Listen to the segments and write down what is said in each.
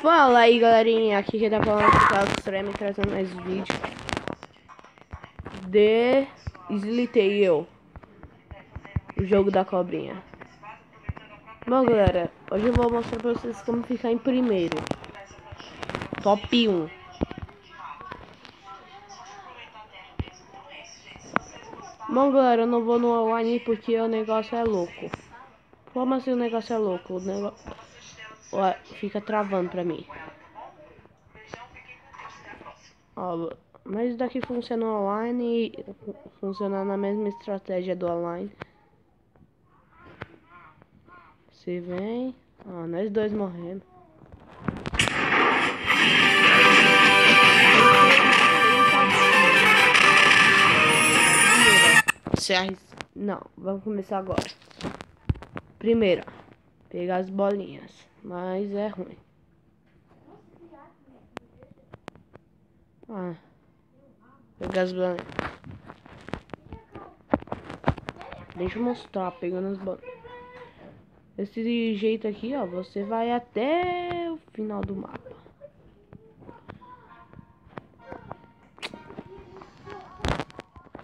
Fala aí, galerinha, aqui quem tá falando é o Thiago Extreme, trazendo mais vídeo de Slitei eu, o jogo da cobrinha. Bom, galera, hoje eu vou mostrar pra vocês como ficar em primeiro, top 1. Bom, galera, eu não vou no online porque o negócio é louco. Como assim o negócio é louco? O negócio fica travando pra mim. Ó, mas isso daqui funciona online e funciona na mesma estratégia do online. Você vem. Ó, nós dois morrendo. Não, vamos começar agora. Primeiro, pegar as bolinhas. Mas é ruim. Pegar as bolinhas. Deixa eu mostrar, pegando as bolinhas. Desse jeito aqui, ó, você vai até o final do mapa.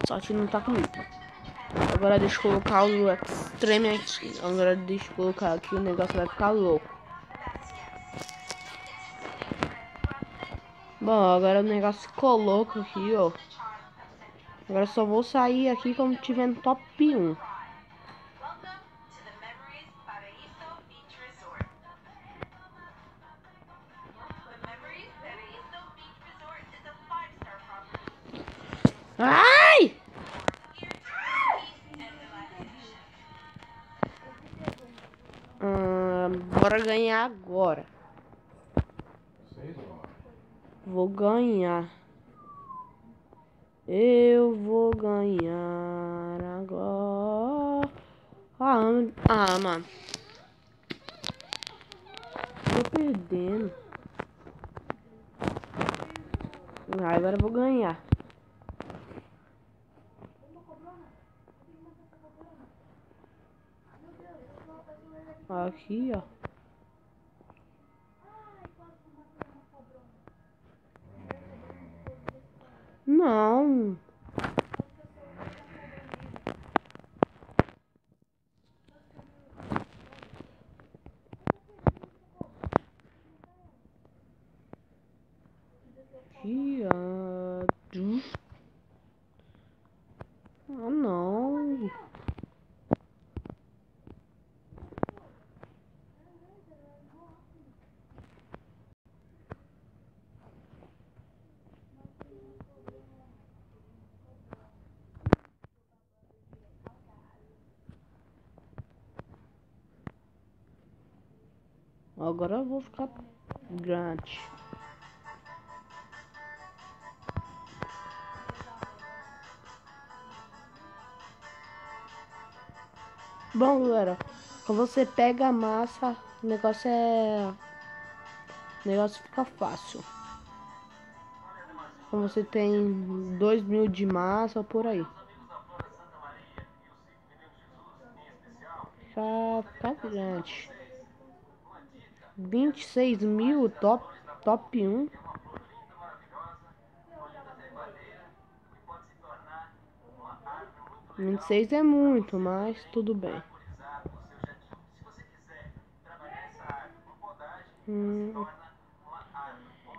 Só que não tá comigo. Agora deixa eu colocar o Extreme aqui. Agora deixa eu colocar aqui, o negócio vai ficar louco. Bom, agora o negócio ficou louco aqui, ó. Agora só vou sair aqui quando tiver no top 1. Ai! Bora ganhar agora. Vou ganhar. Eu vou ganhar agora. Mano. Tô perdendo. Agora eu vou ganhar. Aqui, ó. Não. Aqui, ó. Não. Agora eu vou ficar grande. Bom, galera, quando você pega a massa, o negócio fica fácil. Quando você tem 2.000 de massa, por aí. Fica grande. 26.000, top 1. 26 é muito, mas tudo bem.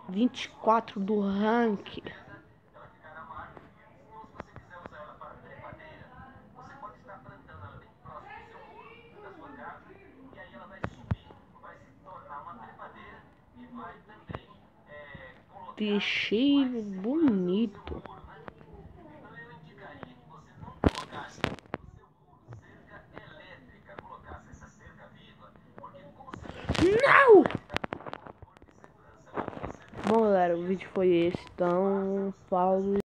24 do rank. Deixei bonito. Não! Bom, galera, o vídeo foi esse, então falo.